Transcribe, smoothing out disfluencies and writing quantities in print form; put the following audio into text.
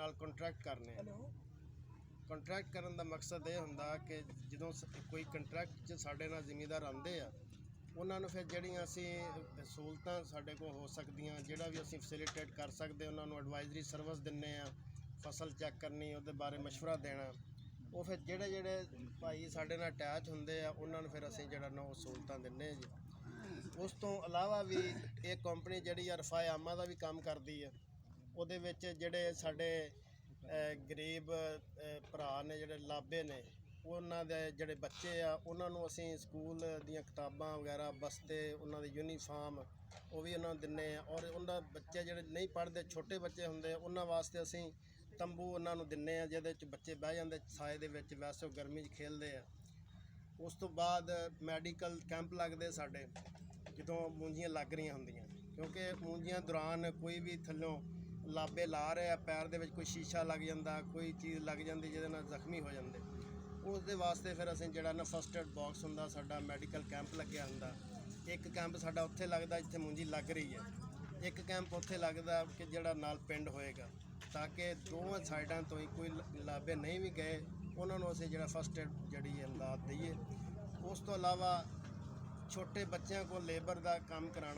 ਨਾਲ ਕੰਟਰੈਕਟ ਕਰਨੇ ਆ। ਕੰਟਰੈਕਟ ਕਰਨ ਦਾ ਮਕਸਦ ਇਹ ਹੁੰਦਾ ਕਿ ਜਦੋਂ ਕੋਈ ਕੰਟਰੈਕਟ 'ਚ ਸਾਡੇ ਨਾਲ ਜ਼ਿਮੀਂਦਾਰ ਆਉਂਦੇ ਆ, ਉਹਨਾਂ ਨੂੰ ਫਿਰ ਜਿਹੜੀਆਂ ਅਸੀਂ ਸਹੂਲਤਾਂ ਸਾਡੇ ਕੋਲ ਹੋ ਸਕਦੀਆਂ, ਜਿਹੜਾ ਵੀ ਅਸੀਂ ਫੈਸਿਲੀਟੇਟ ਕਰ ਸਕਦੇ, ਉਹਨਾਂ ਨੂੰ ਐਡਵਾਈਜ਼ਰੀ ਸਰਵਿਸ ਦਿੰਦੇ ਆ, ਫਸਲ ਚੈੱਕ ਕਰਨੀ, ਉਹਦੇ ਬਾਰੇ ਮਸ਼ਵਰਾ ਦੇਣਾ। ਉਹ ਫਿਰ ਜਿਹੜੇ ਭਾਈ ਸਾਡੇ ਨਾਲ ਅਟੈਚ ਹੁੰਦੇ ਆ, ਉਹਨਾਂ ਨੂੰ ਫਿਰ ਅਸੀਂ ਜਿਹੜਾ ਨਾ ਉਹ ਸਹੂਲਤਾਂ ਦਿੰਦੇ ਜੀ। ਉਸ ਤੋਂ ਇਲਾਵਾ ਵੀ ਇਹ ਕੰਪਨੀ ਜਿਹੜੀ ਆ ਰਫਾਏ ਆਮਾ ਦਾ ਵੀ ਕੰਮ ਕਰਦੀ ਹੈ। ਉਹਦੇ ਵਿੱਚ ਜਿਹੜੇ ਸਾਡੇ ਗਰੀਬ ਭਰਾ ਨੇ, ਜਿਹੜੇ ਲਾਭੇ ਨੇ, ਉਹਨਾਂ ਦੇ ਜਿਹੜੇ ਬੱਚੇ ਆ, ਉਹਨਾਂ ਨੂੰ ਅਸੀਂ ਸਕੂਲ ਦੀਆਂ ਕਿਤਾਬਾਂ ਵਗੈਰਾ, ਬਸਤੇ, ਉਹਨਾਂ ਦੇ ਯੂਨੀਫਾਰਮ, ਉਹ ਵੀ ਉਹਨਾਂ ਨੂੰ ਦਿੰਦੇ ਆ। ਔਰ ਉਹਨਾਂ ਬੱਚੇ ਜਿਹੜੇ ਨਹੀਂ ਪੜ੍ਹਦੇ, ਛੋਟੇ ਬੱਚੇ ਹੁੰਦੇ, ਉਹਨਾਂ ਵਾਸਤੇ ਅਸੀਂ ਤੰਬੂ ਉਹਨਾਂ ਨੂੰ ਦਿੰਦੇ ਆ, ਜਿਹਦੇ 'ਚ ਬੱਚੇ ਬਹਿ ਜਾਂਦੇ ਸਾਏ ਦੇ ਵਿੱਚ, ਵੈਸੇ ਉਹ ਗਰਮੀ 'ਚ ਖੇਲਦੇ ਆ। ਉਸ ਤੋਂ ਬਾਅਦ ਮੈਡੀਕਲ ਕੈਂਪ ਲੱਗਦੇ ਸਾਡੇ, ਜਦੋਂ ਮੂੰਜੀਆਂ ਲੱਗ ਰਹੀਆਂ ਹੁੰਦੀਆਂ, ਕਿਉਂਕਿ ਮੂੰਜੀਆਂ ਦੌਰਾਨ ਕੋਈ ਵੀ ਥੱਲੋਂ ਲਾਬੇ ਲਾ ਰਿਹਾ, ਪੈਰ ਦੇ ਵਿੱਚ ਕੋਈ ਸ਼ੀਸ਼ਾ ਲੱਗ ਜਾਂਦਾ, ਕੋਈ ਚੀਜ਼ ਲੱਗ ਜਾਂਦੀ ਜਿਹਦੇ ਨਾਲ ਜ਼ਖਮੀ ਹੋ ਜਾਂਦੇ, ਉਸ ਦੇ ਵਾਸਤੇ ਫਿਰ ਅਸੀਂ ਜਿਹੜਾ ਨਾ ਫਸਟ ਏਡ ਬਾਕਸ ਹੁੰਦਾ ਸਾਡਾ, ਮੈਡੀਕਲ ਕੈਂਪ ਲੱਗਿਆ ਹੁੰਦਾ। ਇੱਕ ਕੈਂਪ ਸਾਡਾ ਉੱਥੇ ਲੱਗਦਾ ਜਿੱਥੇ ਮੂੰਜੀ ਲੱਗ ਰਹੀ ਹੈ, ਇੱਕ ਕੈਂਪ ਉੱਥੇ ਲੱਗਦਾ ਕਿ ਜਿਹੜਾ ਨਾਲ ਪਿੰਡ ਹੋਏਗਾ, ਤਾਂ ਕਿ ਦੋਵਾਂ ਸਾਈਡਾਂ ਤੋਂ ਹੀ ਕੋਈ ਲਾਬੇ ਨਹੀਂ ਵੀ ਗਏ, ਉਹਨਾਂ ਨੂੰ ਅਸੀਂ ਜਿਹੜਾ ਫਸਟ ਏਡ ਜਿਹੜੀ ਇਮਦਾਦ ਦਈਏ। ਉਸ ਤੋਂ ਇਲਾਵਾ ਛੋਟੇ ਬੱਚਿਆਂ ਕੋਲ ਲੇਬਰ ਦਾ ਕੰਮ ਕਰਾਉਣਾ।